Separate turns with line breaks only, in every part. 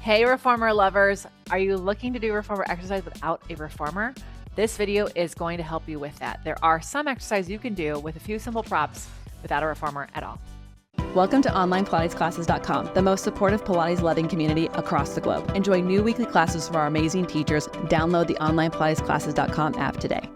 Hey reformer lovers, are you looking to do reformer exercise without a reformer? This video is going to help you with that. There are some exercises you can do with a few simple props without a reformer at all.
Welcome to OnlinePilatesClasses.com, the most supportive Pilates-loving community across the globe. Enjoy new weekly classes from our amazing teachers. Download the OnlinePilatesClasses.com app today.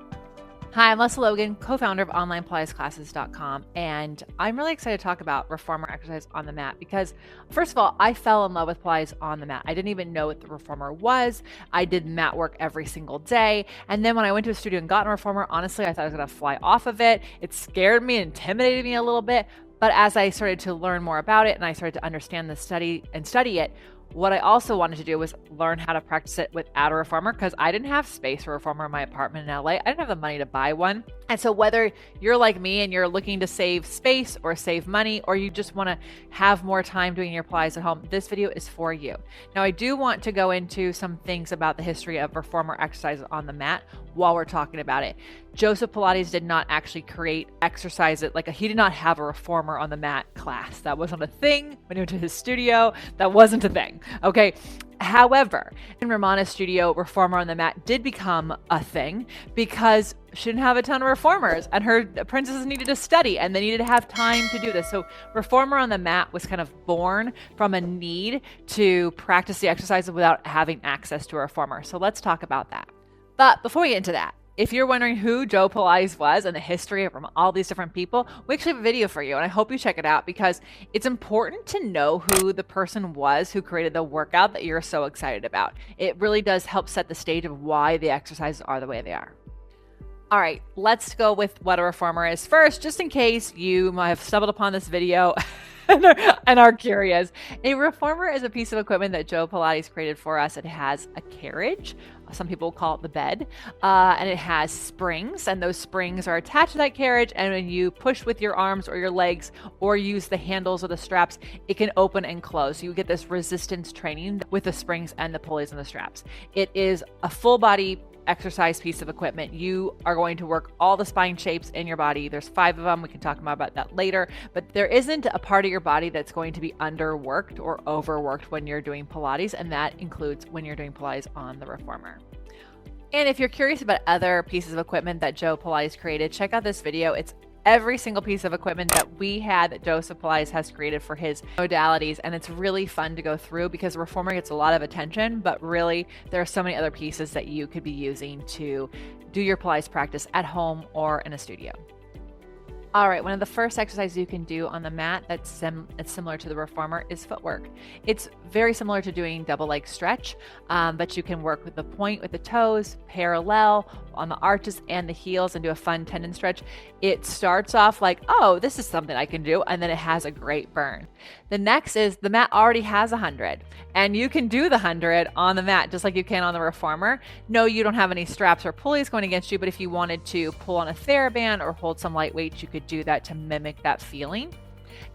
Hi, I'm Lesley Logan, co-founder of OnlinePilatesClasses.com, and I'm really excited to talk about reformer exercise on the mat because, first of all, I fell in love with Pilates on the mat. I didn't even know what the reformer was. I did mat work every single day, and then when I went to a studio and got a reformer, honestly, I thought I was going to fly off of it. It scared me, intimidated me a little bit, but as I started to learn more about it and I started to understand the study it, what I also wanted to do was learn how to practice it without a reformer because I didn't have space for a reformer in my apartment in LA. I didn't have the money to buy one. And so whether you're like me and you're looking to save space or save money, or you just want to have more time doing your Pilates at home, this video is for you. Now, I do want to go into some things about the history of reformer exercises on the mat while we're talking about it. Joseph Pilates did not actually create exercises, he did not have a reformer on the mat class. That wasn't a thing. When he went to his studio, that wasn't a thing. Okay. However, in Romana's studio, reformer on the mat did become a thing because she didn't have a ton of reformers and her apprentices needed to study and they needed to have time to do this. So reformer on the mat was kind of born from a need to practice the exercises without having access to a reformer. So let's talk about that. But before we get into that, if you're wondering who Joe Pilates was and the history from all these different people, we actually have a video for you, and I hope you check it out because it's important to know who the person was who created the workout that you're so excited about. It really does help set the stage of why the exercises are the way they are. All right, let's go with what a reformer is first, just in case you might have stumbled upon this video and are curious. A reformer is a piece of equipment that Joe Pilates created for us. It has a carriage. Some people call it the bed, and it has springs, and those springs are attached to that carriage, and when you push with your arms or your legs or use the handles or the straps, it can open and close. So you get this resistance training with the springs and the pulleys and the straps. It is a full body exercise piece of equipment. You are going to work all the spine shapes in your body. There's 5 of them. We can talk more about that later, but there isn't a part of your body that's going to be underworked or overworked when you're doing Pilates, and that includes when you're doing Pilates on the reformer. And if you're curious about other pieces of equipment that Joe Pilates created, check out this video. It's every single piece of equipment that we had that Joseph Pilates has created for his modalities. And it's really fun to go through because the reformer gets a lot of attention, but really there are so many other pieces that you could be using to do your Pilates practice at home or in a studio. All right, one of the first exercises you can do on the mat that's similar to the reformer is footwork. It's very similar to doing double leg stretch, but you can work with the point with the toes, parallel on the arches and the heels, and do a fun tendon stretch. It starts off like, oh, this is something I can do, and then it has a great burn. The next is the mat already has 100, and you can do the 100 on the mat just like you can on the reformer. No, you don't have any straps or pulleys going against you, but if you wanted to pull on a TheraBand or hold some light weights, you could do that to mimic that feeling.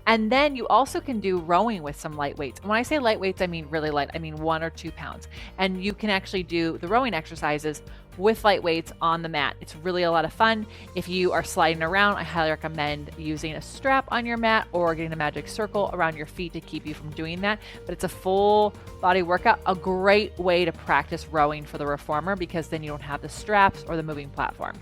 And then you also can do rowing with some light weights. When I say light weights, I mean really light. I mean 1 or 2 pounds. And you can actually do the rowing exercises with light weights on the mat. It's really a lot of fun. If you are sliding around, I highly recommend using a strap on your mat or getting a magic circle around your feet to keep you from doing that. But it's a full body workout, a great way to practice rowing for the reformer because then you don't have the straps or the moving platform.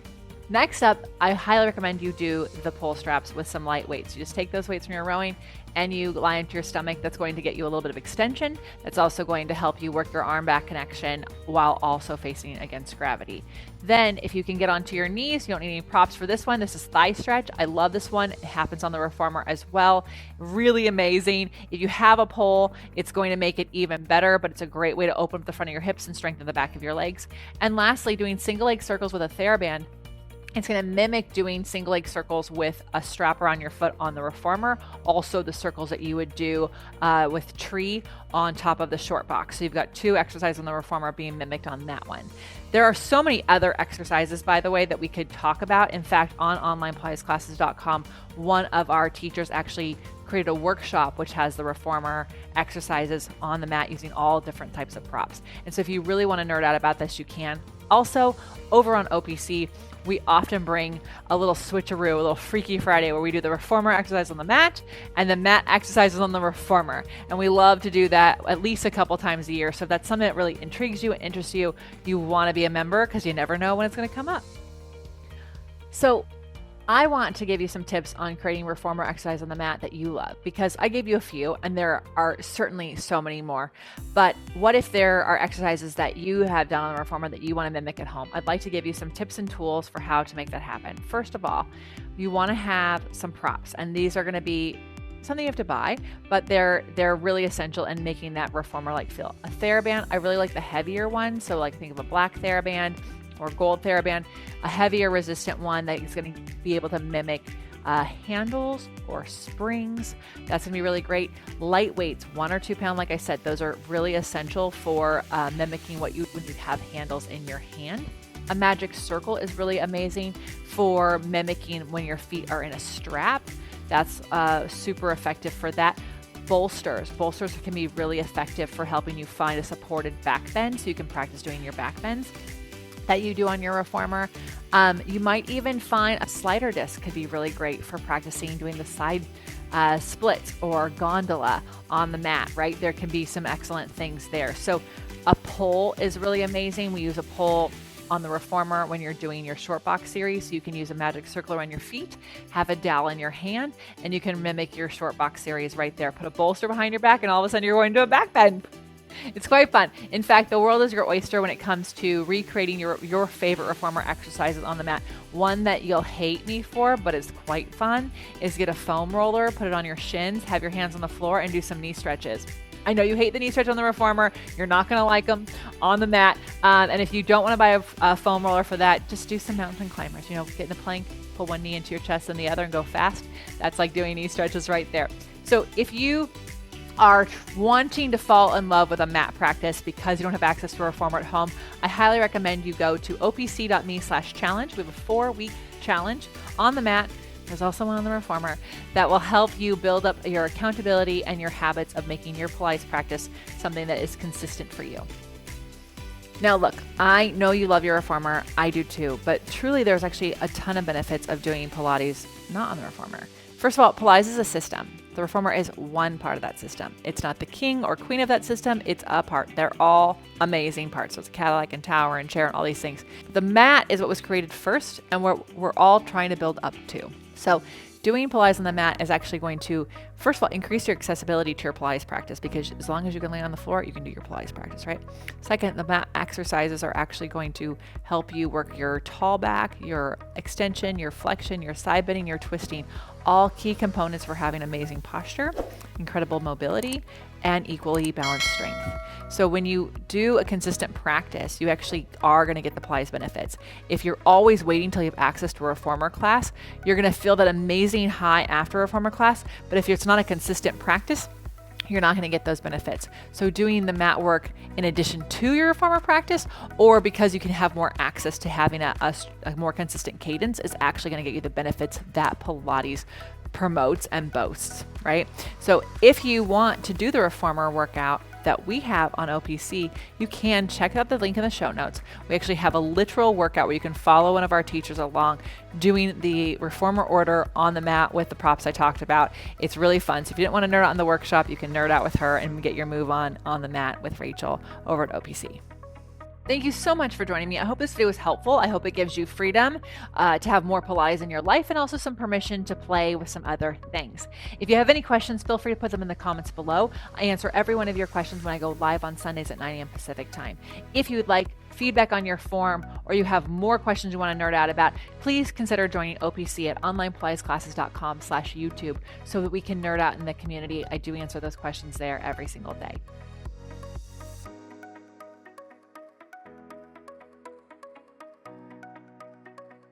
Next up, I highly recommend you do the pull straps with some light weights. You just take those weights from your rowing and you lie into your stomach. That's going to get you a little bit of extension. That's also going to help you work your arm back connection while also facing against gravity. Then if you can get onto your knees, you don't need any props for this one. This is thigh stretch. I love this one. It happens on the reformer as well. Really amazing. If you have a pole, it's going to make it even better, but it's a great way to open up the front of your hips and strengthen the back of your legs. And lastly, doing single leg circles with a TheraBand. It's going to mimic doing single leg circles with a strap around your foot on the reformer. Also the circles that you would do with tree on top of the short box. So you've got 2 exercises on the reformer being mimicked on that one. There are so many other exercises, by the way, that we could talk about. In fact, on OnlinePilatesClasses.com, one of our teachers actually created a workshop which has the reformer exercises on the mat using all different types of props. And so if you really want to nerd out about this, you can. Also, over on OPC, we often bring a little switcheroo, a little Freaky Friday, where we do the reformer exercise on the mat and the mat exercises on the reformer. And we love to do that at least a couple times a year. So if that's something that really intrigues you and interests you, you want to be a member because you never know when it's going to come up. So I want to give you some tips on creating reformer exercise on the mat that you love, because I gave you a few and there are certainly so many more. But what if there are exercises that you have done on the reformer that you want to mimic at home? I'd like to give you some tips and tools for how to make that happen. First of all, you want to have some props, and these are going to be something you have to buy, but they're really essential in making that reformer like feel. A TheraBand, I really like the heavier one. So like think of a black TheraBand or gold TheraBand, a heavier resistant one that is going to be able to mimic handles or springs. That's going to be really great. Light weights, 1 or 2 pound, like I said, those are really essential for mimicking what you would have handles in your hand. A magic circle is really amazing for mimicking when your feet are in a strap. That's super effective for that. Bolsters can be really effective for helping you find a supported back bend, so you can practice doing your back bends that you do on your reformer. You might even find a slider disc could be really great for practicing doing the side splits or gondola on the mat, right? There can be some excellent things there. So a pole is really amazing. We use a pole on the reformer when you're doing your short box series. So you can use a magic circle around your feet, have a dowel in your hand, and you can mimic your short box series right there. Put a bolster behind your back and all of a sudden you're going to a back bend. It's quite fun. In fact, the world is your oyster when it comes to recreating your favorite reformer exercises on the mat. One that you'll hate me for, but it's quite fun, is get a foam roller, put it on your shins, have your hands on the floor, and do some knee stretches. I know you hate the knee stretch on the reformer. You're not going to like them on the mat. And if you don't want to buy a foam roller for that, just do some mountain climbers. You know, get in the plank, pull one knee into your chest and the other and go fast. That's like doing knee stretches right there. So if you are wanting to fall in love with a mat practice because you don't have access to a reformer at home, I highly recommend you go to opc.me/challenge. We have a 4-week challenge on the mat. There's also one on the reformer that will help you build up your accountability and your habits of making your Pilates practice something that is consistent for you. Now look, I know you love your reformer. I do too, but truly there's actually a ton of benefits of doing Pilates not on the reformer. First of all, Pilates is a system. The reformer is one part of that system. It's not the king or queen of that system. It's a part. They're all amazing parts. So it's Cadillac and tower and chair and all these things. The mat is what was created first and we're all trying to build up to. So doing Pilates on the mat is actually going to, first of all, increase your accessibility to your Pilates practice, because as long as you can lay on the floor, you can do your Pilates practice, right? Second, the mat exercises are actually going to help you work your tall back, your extension, your flexion, your side bending, your twisting, all key components for having amazing posture, incredible mobility, and equally balanced strength. So when you do a consistent practice, you actually are going to get the Pilates benefits. If you're always waiting until you have access to a reformer class, you're going to feel that amazing high after a reformer class. But if it's not a consistent practice, you're not going to get those benefits. So doing the mat work in addition to your reformer practice, or because you can have more access to having a more consistent cadence, is actually going to get you the benefits that Pilates promotes and boasts, right? So if you want to do the reformer workout that we have on OPC, you can check out the link in the show notes. We actually have a literal workout where you can follow one of our teachers along doing the reformer order on the mat with the props I talked about. It's really fun. So if you didn't want to nerd out in the workshop, you can nerd out with her and get your move on the mat with Rachel over at OPC. Thank you so much for joining me. I hope this video was helpful. I hope it gives you freedom to have more Pilates in your life, and also some permission to play with some other things. If you have any questions, feel free to put them in the comments below. I answer every one of your questions when I go live on Sundays at 9 a.m. Pacific time. If you would like feedback on your form, or you have more questions you want to nerd out about, please consider joining OPC at onlinepilatesclasses.com/YouTube so that we can nerd out in the community. I do answer those questions there every single day.